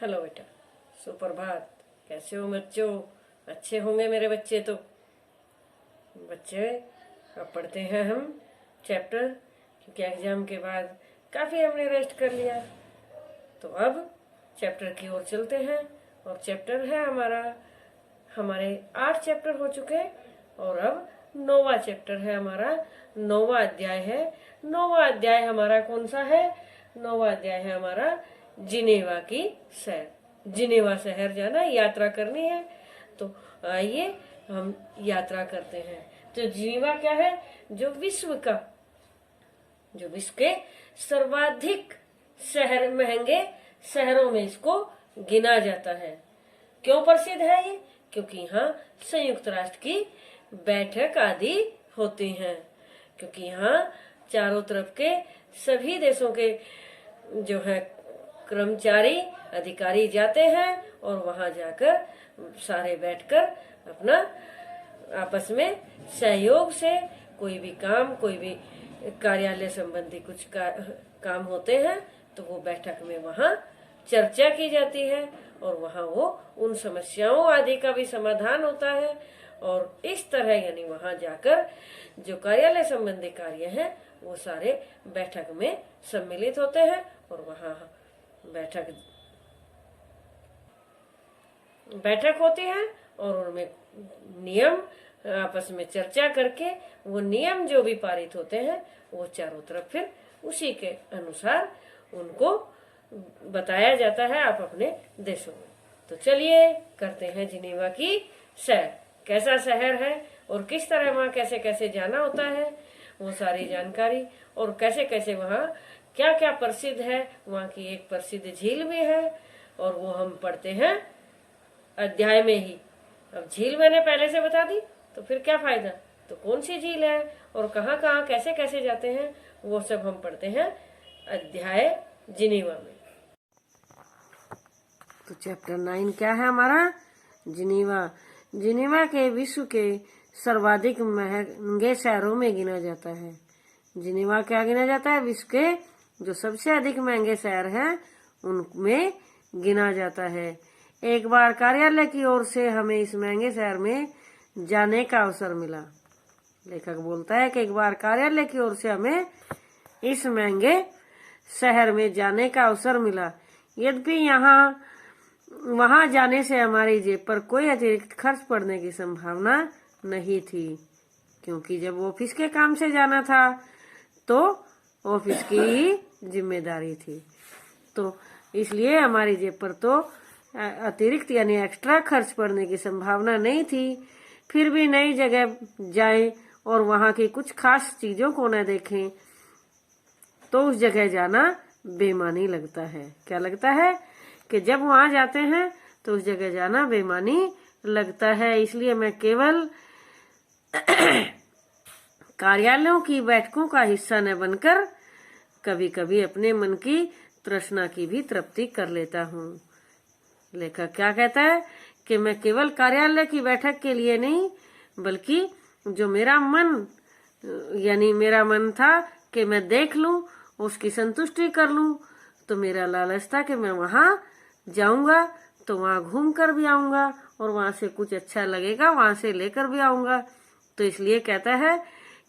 Hello बेटा, सुप्रभात। कैसे हो बच्चों? अच्छे होंगे मेरे बच्चे। तो बच्चे, अब पढ़ते हैं हम चैप्टर, क्योंकि एग्जाम के बाद काफ़ी हमने रेस्ट कर लिया। तो अब चैप्टर की ओर चलते हैं। और चैप्टर है हमारे 8 चैप्टर हो चुके हैं और अब 9वां चैप्टर है हमारा। 9वां अध्याय है। 9वां अध्याय हमारा कौन सा है? 9वां अध्याय है हमारा जिनेवा की सैर। जिनेवा शहर जाना, यात्रा करनी है। तो आइए हम यात्रा करते हैं। तो जिनेवा क्या है? जो विश्व के सर्वाधिक महंगे शहरों में इसको गिना जाता है। क्यों प्रसिद्ध है ये? क्योंकि यहाँ संयुक्त राष्ट्र की बैठक आदि होती हैं। क्योंकि यहाँ चारों तरफ के सभी देशों के जो है कर्मचारी, अधिकारी जाते हैं और वहां जाकर सारे बैठकर अपना आपस में सहयोग से कोई भी कार्यालय संबंधी कुछ काम होते हैं तो वो बैठक में वहां चर्चा की जाती है और वहां वो उन समस्याओं आदि का भी समाधान होता है। और इस तरह यानी वहां जाकर जो कार्यालय संबंधी कार्य हैं वो सारे बैठक में सम्मिलित होते हैं और वहां बैठक होती है और उनमें नियम आपस में चर्चा करके वो नियम जो भी पारित होते हैं वो चारों तरफ फिर उसी के अनुसार उनको बताया जाता है आप अपने देशों में। तो चलिए करते हैं जिनेवा की सैर। कैसा शहर है और किस तरह वहाँ कैसे कैसे जाना होता है, वो सारी जानकारी, और कैसे कैसे वहाँ क्या क्या प्रसिद्ध है। वहाँ की एक प्रसिद्ध झील भी है और वो हम पढ़ते हैं अध्याय में ही। अब झील मैंने पहले से बता दी तो फिर क्या फायदा। तो कौन सी झील है और कहाँ कहाँ कैसे कैसे जाते हैं वो सब हम पढ़ते हैं अध्याय जिनेवा में। तो चैप्टर 9 क्या है हमारा? जिनेवा। जिनेवा के विश्व के सर्वाधिक महंगे शहरों में गिना जाता है। जिनेवा क्या गिना जाता है? विश्व के जो सबसे अधिक महंगे शहर हैं उनमें गिना जाता है। एक बार कार्यालय की ओर से हमें इस महंगे शहर में जाने का अवसर मिला। लेखक बोलता है कि एक बार कार्यालय की ओर से हमें इस महंगे शहर में जाने का अवसर मिला। यद्यपि वहां जाने से हमारी जेब पर कोई अतिरिक्त खर्च पड़ने की संभावना नहीं थी, क्योंकि जब ऑफिस के काम से जाना था तो ऑफिस की ही जिम्मेदारी थी। तो इसलिए हमारी जेब पर तो अतिरिक्त यानी एक्स्ट्रा खर्च पड़ने की संभावना नहीं थी। फिर भी नई जगह जाएं और वहां की कुछ खास चीजों को न देखें तो उस जगह जाना बेमानी लगता है। क्या लगता है? कि जब वहां जाते हैं तो उस जगह जाना बेमानी लगता है। इसलिए मैं केवल कार्यालयों की बैठकों का हिस्सा न बनकर कभी कभी अपने मन की तृष्णा की भी तृप्ति कर लेता हूँ। लेखक क्या कहता है कि मैं केवल कार्यालय की बैठक के लिए नहीं, बल्कि जो मेरा मन था कि मैं देख लूं, उसकी संतुष्टि कर लूं, तो मेरा लालच था कि मैं वहां जाऊंगा तो वहां घूम कर भी आऊंगा और वहां से कुछ अच्छा लगेगा वहां से लेकर भी आऊंगा। तो इसलिए कहता है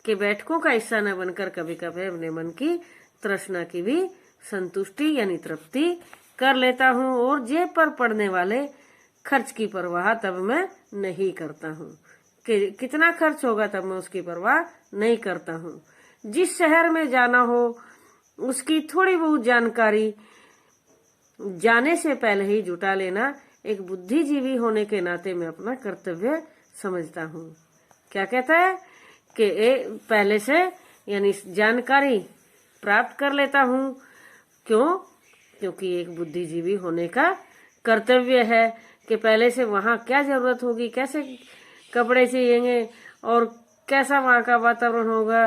कि बैठकों का हिस्सा न बनकर कभी कभी अपने मन की तृष्णा की भी संतुष्टि यानी तृप्ति कर लेता हूँ और जेब पर पड़ने वाले खर्च की परवाह तब मैं नहीं करता हूँ कि कितना खर्च होगा, तब मैं उसकी परवाह नहीं करता हूँ। जिस शहर में जाना हो उसकी थोड़ी बहुत जानकारी जाने से पहले ही जुटा लेना एक बुद्धिजीवी होने के नाते मैं अपना कर्तव्य समझता हूँ। क्या कहता है कि पहले से यानी जानकारी प्राप्त कर लेता हूँ। क्यों? क्योंकि एक बुद्धिजीवी होने का कर्तव्य है कि पहले से वहाँ क्या जरूरत होगी, कैसे कपड़े चाहिए और कैसा वहाँ का वातावरण होगा,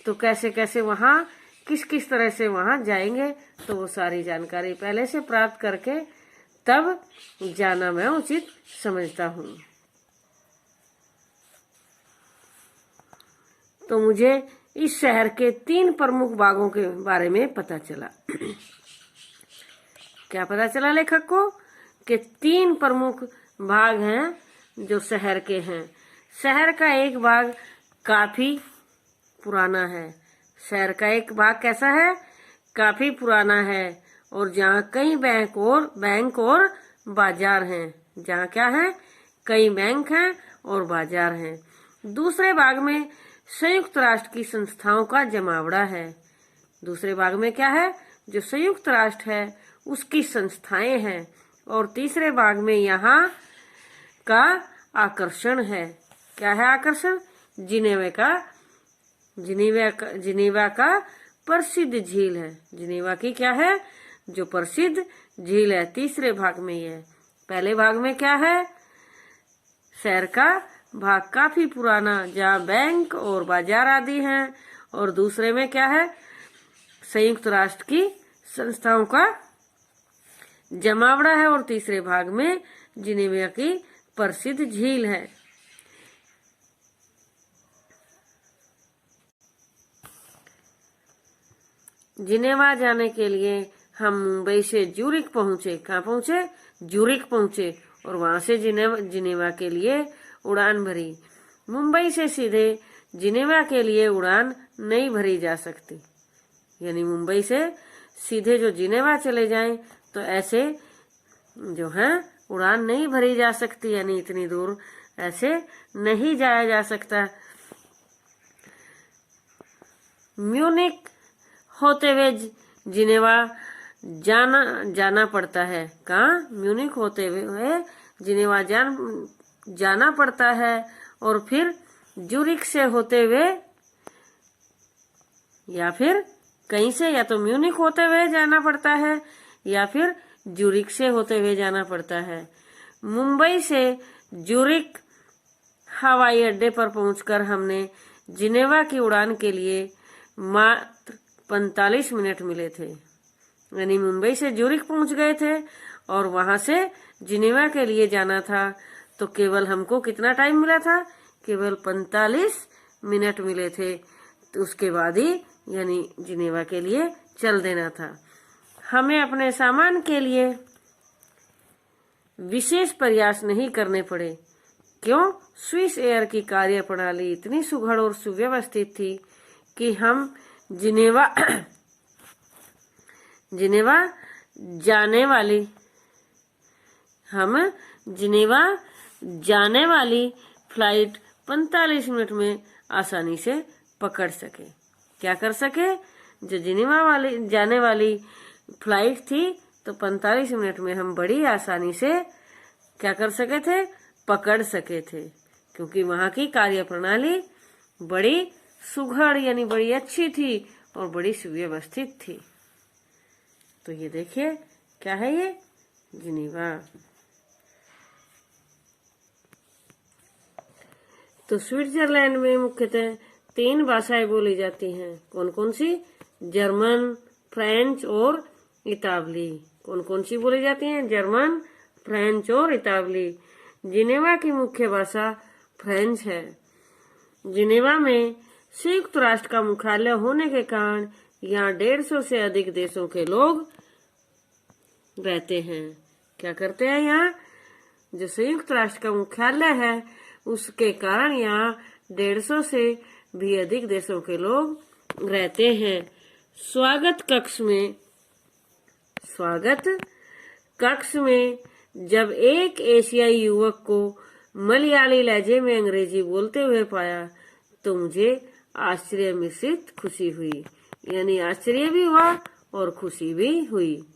तो कैसे कैसे वहाँ किस तरह से वहाँ जाएंगे, तो वो सारी जानकारी पहले से प्राप्त करके तब जाना मैं उचित समझता हूँ। तो मुझे इस शहर के 3 प्रमुख भागों के बारे में पता चला। क्या पता चला लेखक को? के 3 प्रमुख भाग हैं जो शहर के हैं। शहर का एक भाग काफी पुराना है। शहर का एक भाग कैसा है? काफी पुराना है, और जहाँ कई बैंक और बाजार हैं। जहाँ क्या है? कई बैंक हैं और बाजार हैं। दूसरे भाग में संयुक्त राष्ट्र की संस्थाओं का जमावड़ा है। दूसरे भाग में क्या है? जो संयुक्त राष्ट्र है उसकी संस्थाएं हैं। और तीसरे भाग में यहाँ का आकर्षण है। क्या है आकर्षण? जिनेवा का प्रसिद्ध झील है। जिनेवा की क्या है? जो प्रसिद्ध झील है। तीसरे भाग में ये है। पहले भाग में क्या है? शहर का भाग काफी पुराना, जहाँ बैंक और बाजार आदि हैं। और दूसरे में क्या है? संयुक्त राष्ट्र की संस्थाओं का जमावड़ा है। और तीसरे भाग में जिनेवा की प्रसिद्ध झील है। जिनेवा जाने के लिए हम मुंबई से ज्यूरिख पहुंचे। कहाँ पहुंचे? ज्यूरिख पहुंचे, और वहां से जिनेवा के लिए उड़ान भरी। मुंबई से सीधे जिनेवा के लिए उड़ान नहीं भरी जा सकती। यानी मुंबई से सीधे जो जिनेवा चले जाएं तो ऐसे जो है उड़ान नहीं भरी जा सकती। यानी इतनी दूर ऐसे नहीं जाया जा सकता। म्यूनिक होते हुए जिनेवा जाना पड़ता है। कहाँ? म्यूनिक होते हुए जिनेवा जाना पड़ता है, और फिर ज्यूरिख से होते हुए, या फिर कहीं से, या तो म्यूनिक होते हुए जाना पड़ता है या फिर ज्यूरिख से होते हुए जाना पड़ता है। मुंबई से ज्यूरिख हवाई अड्डे पर पहुंचकर हमने जिनेवा की उड़ान के लिए मात्र 45 मिनट मिले थे। यानी मुंबई से ज्यूरिख पहुंच गए थे और वहां से जिनेवा के लिए जाना था, तो केवल हमको कितना टाइम मिला था? केवल 45 मिनट मिले थे। तो उसके बाद ही यानी जिनेवा के लिए चल देना था। हमें अपने सामान के लिए विशेष प्रयास नहीं करने पड़े। क्यों? स्विस एयर की कार्य प्रणाली इतनी सुघड़ और सुव्यवस्थित थी कि हम जिनेवा जाने वाली फ्लाइट 45 मिनट में आसानी से पकड़ सके। क्या कर सके? जो जिनेवा जाने वाली फ्लाइट थी, तो 45 मिनट में हम बड़ी आसानी से क्या कर सके थे? पकड़ सके थे। क्योंकि वहां की कार्य प्रणाली बड़ी सुघड़ यानी बड़ी अच्छी थी और बड़ी सुव्यवस्थित थी। तो ये देखिए क्या है ये? जिनेवा। तो स्विट्जरलैंड में मुख्यतः 3 भाषाएं बोली जाती हैं। कौन कौन सी? जर्मन, फ्रेंच और इतावली। कौन कौन सी बोली जाती हैं? जर्मन, फ्रेंच और इतावली। जिनेवा की मुख्य भाषा फ्रेंच है। जिनेवा में संयुक्त राष्ट्र का मुख्यालय होने के कारण यहाँ 150 से अधिक देशों के लोग रहते हैं। क्या करते हैं यहाँ? जो संयुक्त राष्ट्र का मुख्यालय है उसके कारण यहाँ 150 से भी अधिक देशों के लोग रहते हैं। स्वागत कक्ष में जब एक एशियाई युवक को मलयाली लहजे में अंग्रेजी बोलते हुए पाया तो मुझे आश्चर्य मिश्रित खुशी हुई। यानी आश्चर्य भी हुआ और खुशी भी हुई।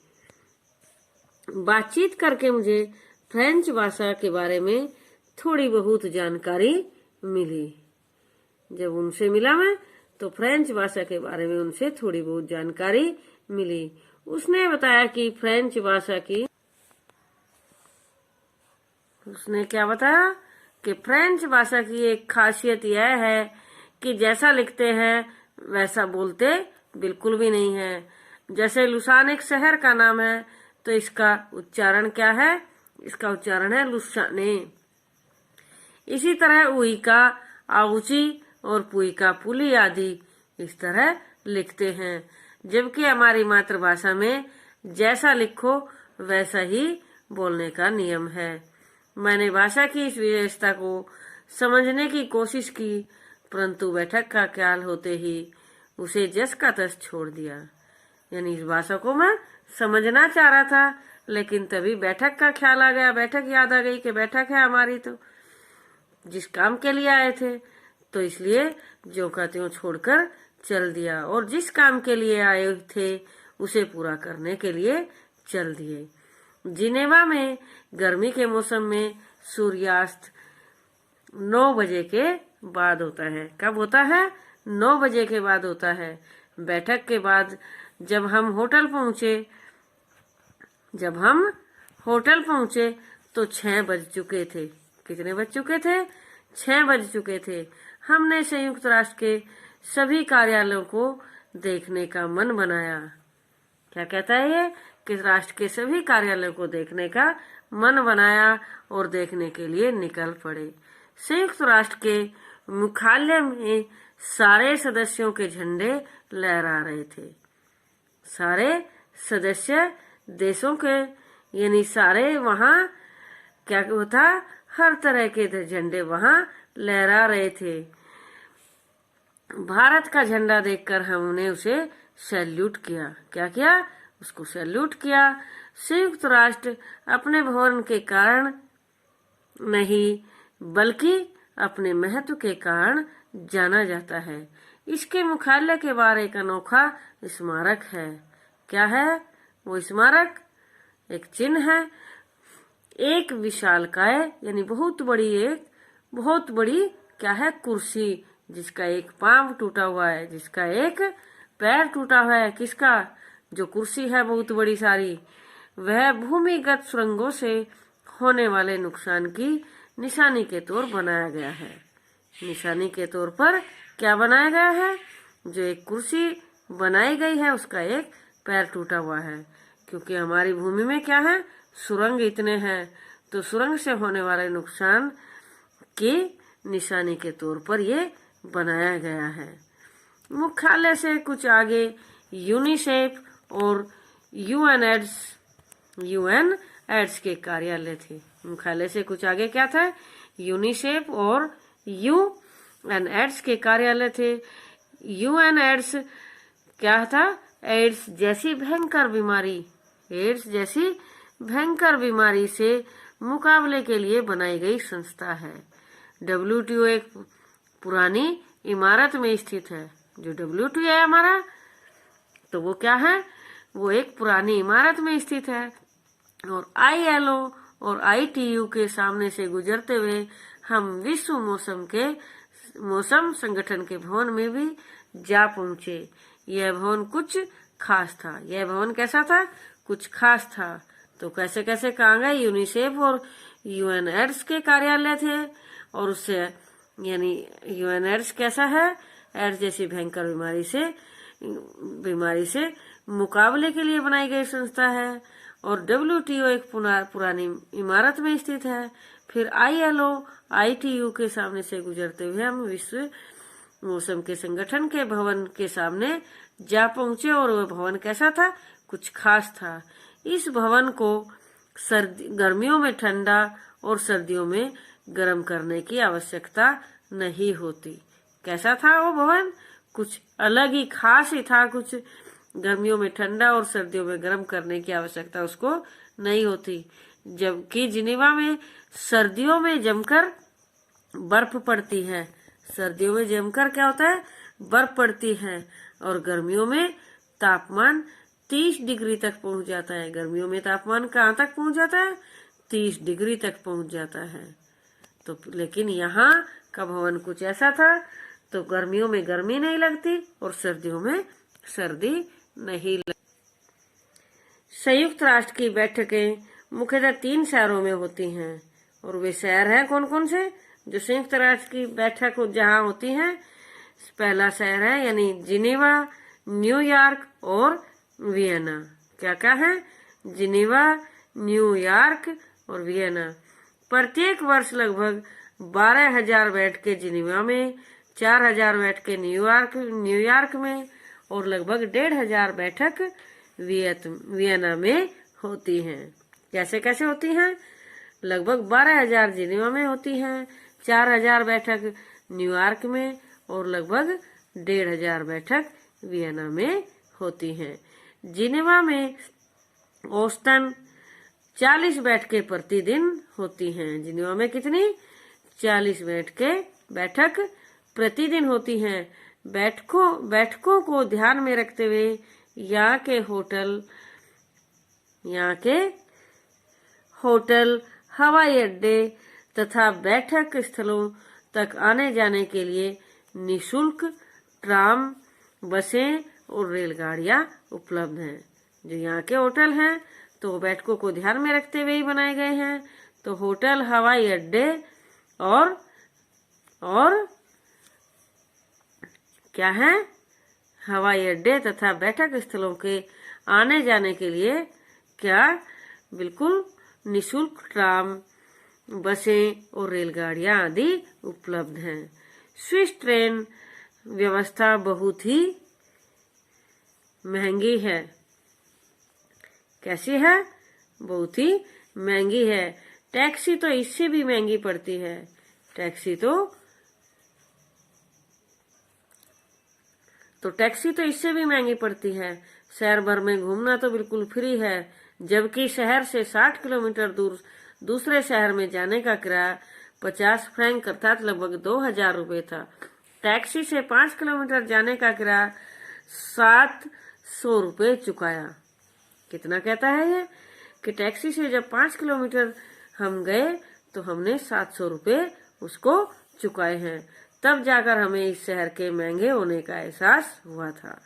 बातचीत करके मुझे फ्रेंच भाषा के बारे में थोड़ी बहुत जानकारी मिली। जब उनसे मिला मैं तो फ्रेंच भाषा के बारे में उनसे थोड़ी बहुत जानकारी मिली। उसने बताया कि फ्रेंच भाषा की उसने क्या बताया कि फ्रेंच भाषा की एक खासियत यह है कि जैसा लिखते हैं वैसा बोलते बिल्कुल भी नहीं है। जैसे लुसान एक शहर का नाम है तो इसका उच्चारण क्या है? इसका उच्चारण है लुसाने। इसी तरह उई का आउची और पुई का पुली आदि इस तरह लिखते हैं। जबकि हमारी मातृभाषा में जैसा लिखो वैसा ही बोलने का नियम है। मैंने भाषा की इस विशेषता को समझने की कोशिश की, परंतु बैठक का ख्याल होते ही उसे जस का तस छोड़ दिया। यानी इस भाषा को मैं समझना चाह रहा था, लेकिन तभी बैठक का ख्याल आ गया, बैठक याद आ गई कि बैठक है हमारी, तो जिस काम के लिए आए थे, तो इसलिए जो का त्यों छोड़कर चल दिया और जिस काम के लिए आए थे उसे पूरा करने के लिए चल दिए। जिनेवा में गर्मी के मौसम में सूर्यास्त 9 बजे के बाद होता है। कब होता है? 9 बजे के बाद होता है। बैठक के बाद जब हम होटल पहुंचे तो 6 बज चुके थे। कितने बज चुके थे? 6 बज चुके थे। हमने संयुक्त राष्ट्र के सभी कार्यालयों को देखने का मन बनाया। क्या कहता है ये? कि राष्ट्र के सभी कार्यालयों को देखने का मन बनाया और देखने के लिए निकल पड़े। संयुक्त राष्ट्र के मुख्यालय में सारे सदस्यों के झंडे लहरा रहे थे। सारे सदस्य देशों के, यानी सारे वहाँ क्या होता, हर तरह के झंडे वहाँ लहरा रहे थे। भारत का झंडा देखकर हमने उसे सैल्यूट किया। क्या किया? उसको सैल्यूट किया। संयुक्त राष्ट्र अपने भवन के कारण नहीं बल्कि अपने महत्व के कारण जाना जाता है। इसके मुख्यालय के बाहर एक अनोखा स्मारक है। क्या है वो स्मारक? एक चिन्ह है। एक विशालकाय यानी बहुत बड़ी क्या है? कुर्सी, जिसका एक पांव टूटा हुआ है, जिसका एक पैर टूटा हुआ है। किसका? जो कुर्सी है बहुत बड़ी सारी, वह भूमिगत सुरंगों से होने वाले नुकसान की निशानी के तौर बनाया गया है। निशानी के तौर पर क्या बनाया गया है? जो एक कुर्सी बनाई गई है उसका एक पैर टूटा हुआ है, क्योंकि हमारी भूमि में क्या है? सुरंग इतने हैं, तो सुरंग से होने वाले नुकसान की निशानी के तौर पर ये बनाया गया है। मुख्यालय से कुछ आगे यूनिसेफ और यूएनएड्स के कार्यालय थे। मुख्यालय से कुछ आगे क्या था? यूनिसेफ और यूएनएड्स के कार्यालय थे। यूएनएड्स क्या था? एड्स जैसी भयंकर बीमारी से मुकाबले के लिए बनाई गई संस्था है। WTO एक पुरानी इमारत में स्थित है। जो WTO है हमारा, तो वो क्या है? वो एक पुरानी इमारत में स्थित है। और ILO और ITU के सामने से गुजरते हुए हम विश्व मौसम संगठन के भवन में भी जा पहुंचे। यह भवन कुछ खास था। यह भवन कैसा था? कुछ खास था। तो कैसे कैसे कहाँ गए? यूनिसेफ और यूएनएड्स के कार्यालय थे। और उससे यानी यूएनएड्स कैसा है? एड्स जैसी भयंकर बीमारी से मुकाबले के लिए बनाई गई संस्था है। और WTO एक पुरानी इमारत में स्थित है। फिर ILO ITU के सामने से गुजरते हुए हम विश्व मौसम के संगठन के भवन के सामने जा पहुंचे। और वह भवन कैसा था? कुछ खास था। इस भवन को गर्मियों में ठंडा और सर्दियों में गर्म करने की आवश्यकता नहीं होती। कैसा था वो भवन? कुछ अलग ही खास ही था। कुछ गर्मियों में ठंडा और सर्दियों में गर्म करने की आवश्यकता उसको नहीं होती। जबकि जिनेवा में सर्दियों में जमकर बर्फ पड़ती है। सर्दियों में जमकर क्या होता है? बर्फ पड़ती है। और गर्मियों में तापमान 30 डिग्री तक पहुंच जाता है। गर्मियों में तापमान कहाँ तक पहुंच जाता है? 30 डिग्री तक पहुंच जाता है। तो लेकिन यहाँ का भवन कुछ ऐसा था, तो गर्मियों में गर्मी नहीं लगती और सर्दियों में सर्दी नहीं लगती। संयुक्त राष्ट्र की बैठकें मुख्यतः 3 शहरों में होती हैं। और वे शहर हैं कौन कौन से जो संयुक्त राष्ट्र की बैठक जहाँ होती है? पहला शहर है यानी जिनेवा, न्यूयॉर्क और वियना। क्या क्या है? जिनेवा, न्यूयॉर्क और वियना। प्रत्येक वर्ष लगभग 12,000 बैठकें जिनेवा में, 4,000 बैठकें न्यूयॉर्क में और लगभग 1,500 बैठक वियना में होती हैं। कैसे कैसे होती हैं? लगभग 12,000 जिनेवा में होती हैं, 4,000 बैठक न्यूयॉर्क में और लगभग 1,500 बैठक वियना में होती हैं। जिनेवा में औसतन 40 बैठकें प्रतिदिन होती हैं। जिनेवा में कितनी? 40 बैठक प्रतिदिन होती हैं। बैठकों को ध्यान में रखते हुए यहाँ के होटल, हवाई अड्डे तथा बैठक स्थलों तक आने जाने के लिए निशुल्क ट्राम, बसें और रेलगाड़ियां उपलब्ध हैं। जो यहाँ के होटल हैं तो बैठकों को ध्यान में रखते हुए ही बनाए गए हैं। तो होटल, हवाई अड्डे और क्या है? हवाई अड्डे तथा बैठक स्थलों के आने जाने के लिए क्या? बिल्कुल निशुल्क ट्राम, बसें और रेलगाड़ियां आदि उपलब्ध हैं। स्विस ट्रेन व्यवस्था बहुत ही महंगी है। कैसी है? बहुत ही महंगी है। टैक्सी तो इससे भी महंगी पड़ती है। टैक्सी तो इससे भी महंगी पड़ती है। शहर भर में घूमना तो बिल्कुल फ्री है, जबकि शहर से 60 किलोमीटर दूर दूसरे शहर में जाने का किराया 50 फ्रैंक अर्थात लगभग 2,000 रुपये था। टैक्सी से 5 किलोमीटर जाने का किराया 700 रुपये चुकाया। कितना कहता है ये कि टैक्सी से जब 5 किलोमीटर हम गए तो हमने 700 रुपये उसको चुकाए हैं। तब जाकर हमें इस शहर के महंगे होने का एहसास हुआ था।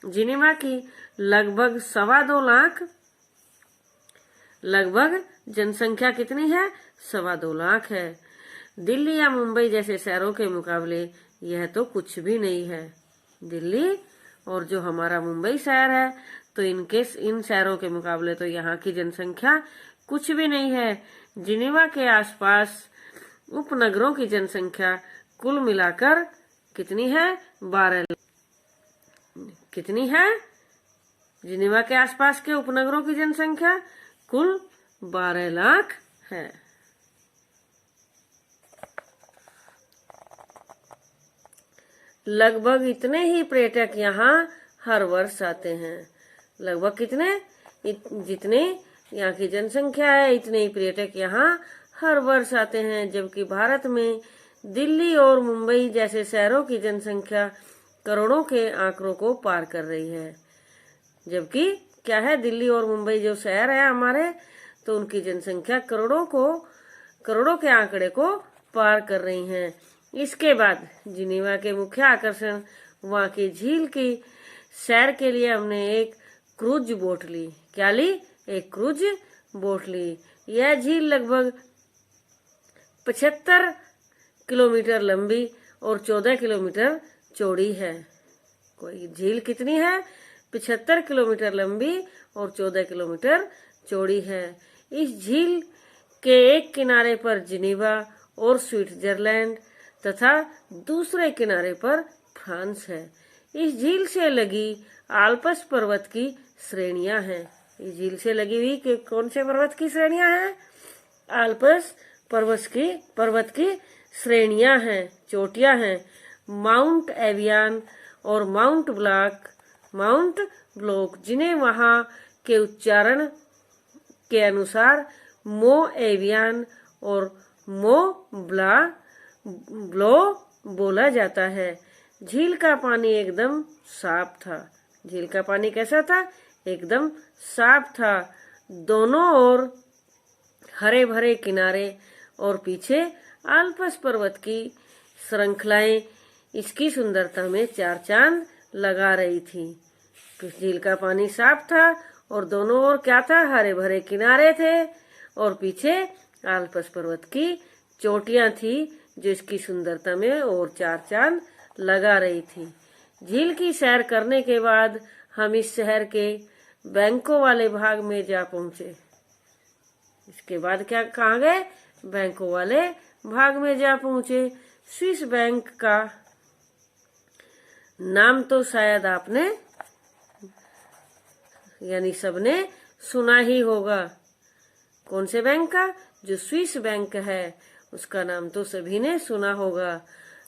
जिनेवा की लगभग 2.25 लाख जनसंख्या कितनी है? 2.25 लाख है। दिल्ली या मुंबई जैसे शहरों के मुकाबले यह तो कुछ भी नहीं है। दिल्ली और जो हमारा मुंबई शहर है तो इन शहरों के मुकाबले तो यहाँ की जनसंख्या कुछ भी नहीं है। जिनेवा के आसपास उपनगरों की जनसंख्या कुल मिलाकर कितनी है? 12 कितनी है? जिनेवा के आसपास के उपनगरों की जनसंख्या कुल 12 लाख है। लगभग इतने ही पर्यटक यहाँ हर वर्ष आते हैं। लगभग कितने? जितने यहाँ की जनसंख्या है इतने ही पर्यटक यहाँ हर वर्ष आते हैं। जबकि भारत में दिल्ली और मुंबई जैसे शहरों की जनसंख्या करोड़ों के आंकड़ों को पार कर रही है। जबकि क्या है? दिल्ली और मुंबई जो शहर है हमारे, तो उनकी जनसंख्या करोड़ों के आंकड़े को पार कर रही है। इसके बाद जिनेवा के मुख्य आकर्षण वहाँ की झील की सैर के लिए हमने एक क्रूज बोट ली। क्या ली? एक क्रूज बोट ली। यह झील लगभग 75 किलोमीटर लंबी और 14 किलोमीटर चौड़ी है। कोई झील कितनी है? 75 किलोमीटर लंबी और 14 किलोमीटर चौड़ी है। इस झील के एक किनारे पर जिनेवा और स्विट्जरलैंड तथा दूसरे किनारे पर फ्रांस है। इस झील से लगी आल्प्स पर्वत की श्रेणियां हैं। इस झील से लगी हुई कौन से पर्वत की श्रेणियां हैं? आल्प्स पर्वत की श्रेणियां हैं, चोटियां हैं। माउंट एवियन और माउंट ब्लॉक, जिन्हें वहां के उच्चारण के अनुसार मो एवियन और मो ब्लो बोला जाता है। झील का पानी एकदम साफ था। झील का पानी कैसा था? एकदम साफ था। दोनों ओर हरे भरे किनारे और पीछे आल्प्स पर्वत की श्रृंखलाएं इसकी सुंदरता में 4 चांद लगा रही थी। झील का पानी साफ था और दोनों ओर क्या था? हरे भरे किनारे थे और पीछे आल्प्स पर्वत की चोटियां थी जो इसकी सुंदरता में और 4 चांद लगा रही थी। झील की सैर करने के बाद हम इस शहर के बैंकों वाले भाग में जा पहुंचे। इसके बाद कहाँ गए? बैंकों वाले भाग में जा पहुंचे। स्विस बैंक का नाम तो शायद आपने सबने सुना ही होगा। कौन से बैंक का? जो स्विस बैंक है, उसका नाम तो सभी ने सुना होगा।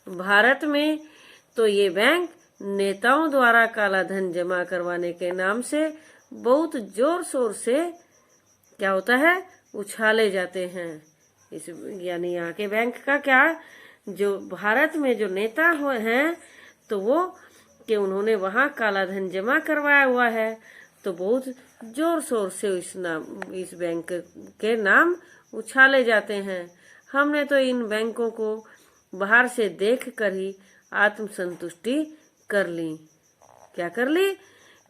भारत में तो ये बैंक नेताओं द्वारा काला धन जमा करवाने के नाम से बहुत जोर शोर से क्या होता है, उछाले जाते हैं। इस यानी यहाँ के बैंक का क्या, जो भारत में जो नेता हैं तो वो कि उन्होंने वहां काला धन जमा करवाया हुआ है, तो बहुत जोर शोर से इस बैंक के नाम उछाले जाते हैं। हमने तो इन बैंकों को बाहर से देख कर ही आत्मसंतुष्टि कर ली। क्या कर ली?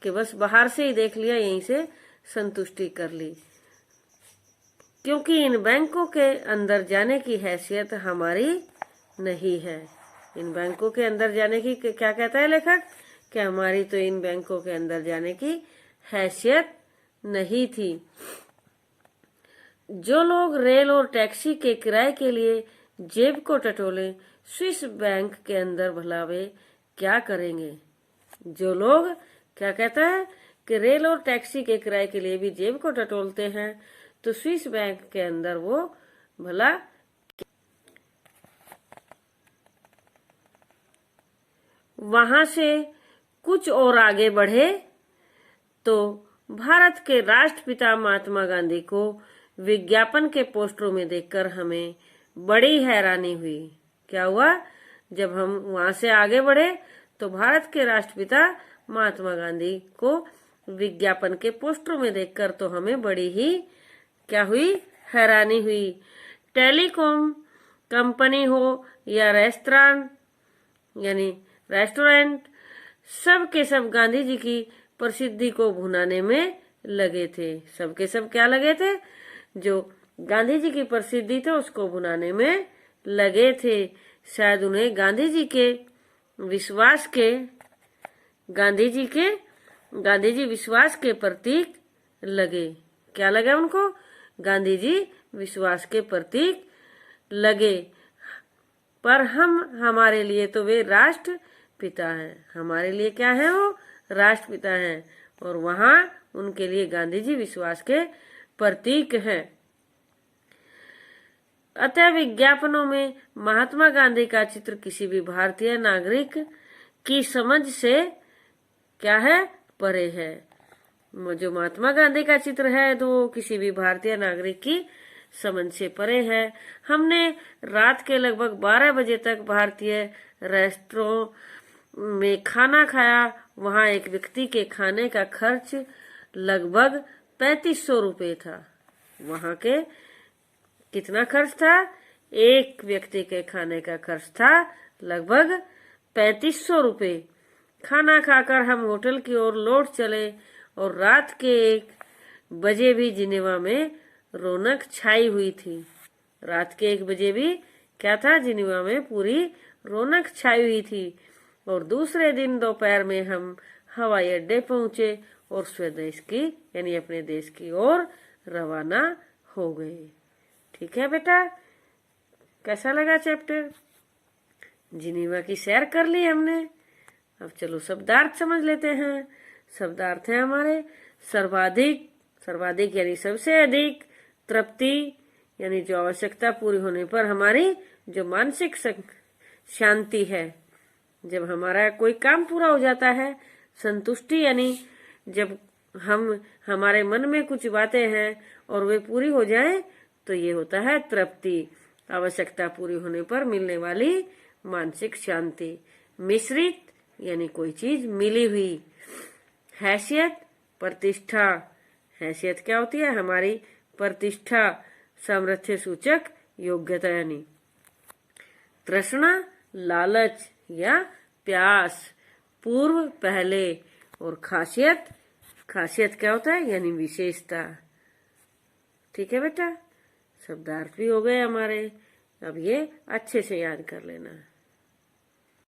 कि बस बाहर से ही देख लिया, यहीं से संतुष्टि कर ली, क्योंकि इन बैंकों के अंदर जाने की हैसियत हमारी नहीं है। इन बैंकों के अंदर जाने की क्या कहता है लेखक, कि हमारी तो इन बैंकों के अंदर जाने की हैसियत नहीं थी। जो लोग रेल और टैक्सी के किराए के लिए जेब को टटोले स्विस बैंक के अंदर भला वे क्या करेंगे? जो लोग क्या कहता है कि रेल और टैक्सी के किराए के लिए भी जेब को टटोलते हैं, तो स्विस बैंक के अंदर वो भला वहां से कुछ और आगे बढ़े तो भारत के राष्ट्रपिता महात्मा गांधी को विज्ञापन के पोस्टरों में देखकर हमें बड़ी हैरानी हुई। क्या हुआ? जब हम वहां से आगे बढ़े तो भारत के राष्ट्रपिता महात्मा गांधी को विज्ञापन के पोस्टरों में देखकर तो हमें बड़ी ही क्या हुई, हैरानी हुई। टेलीकॉम कंपनी हो या रेस्टोरेंट, सब के सब गांधी जी की प्रसिद्धि को भुनाने में लगे थे। सब के सब क्या लगे थे? जो गांधी जी की प्रसिद्धि थे उसको भुनाने में लगे थे। शायद उन्हें गांधी जी विश्वास के प्रतीक लगे। क्या लगा उनको? गांधी जी विश्वास के प्रतीक लगे। पर हमारे लिए तो वे राष्ट्र पिता हैं। हमारे लिए क्या है? वो राष्ट्रपिता हैं, और वहां उनके लिए गांधी जी विश्वास के प्रतीक हैं। अतः विज्ञापनों में महात्मा गांधी का चित्र किसी भी भारतीय नागरिक की समझ से क्या है, परे है। जो महात्मा गांधी का चित्र है तो वो किसी भी भारतीय नागरिक की समझ से परे है। हमने रात के लगभग 12 बजे तक भारतीय रेस्टोरेंट में खाना खाया। वहां एक व्यक्ति के खाने का खर्च लगभग 3500 रुपये था। वहां के कितना खर्च था? एक व्यक्ति के खाने का खर्च था लगभग 3500 रुपये। खाना खाकर हम होटल की ओर लौट चले और रात के 1 बजे भी जिनेवा में रौनक छाई हुई थी। रात के 1 बजे भी क्या था? जिनेवा में पूरी रौनक छाई हुई थी। और दूसरे दिन दोपहर में हम हवाई अड्डे पहुंचे और स्वदेश की यानी अपने देश की ओर रवाना हो गए। ठीक है बेटा, कैसा लगा चैप्टर? जिनेवा की सैर कर ली हमने। अब चलो शब्दार्थ समझ लेते हैं। शब्दार्थ है हमारे सर्वाधिक यानी सबसे अधिक, तृप्ति यानी जो आवश्यकता पूरी होने पर हमारी जो मानसिक शांति है, जब हमारा कोई काम पूरा हो जाता है। संतुष्टि यानी जब हमारे मन में कुछ बातें हैं और वे पूरी हो जाए तो ये होता है तृप्ति, आवश्यकता पूरी होने पर मिलने वाली मानसिक शांति। मिश्रित यानी कोई चीज मिली हुई। हैसियत, प्रतिष्ठा। हैसियत क्या होती है? हमारी प्रतिष्ठा, सामर्थ्य सूचक योग्यता यानी। तृष्णा, लालच या प्यास, पूर्व, पहले। और खासियत क्या होता है? यानी विशेषता। ठीक है बेटा, शब्दार्थ भी हो गए हमारे। अब ये अच्छे से याद कर लेना।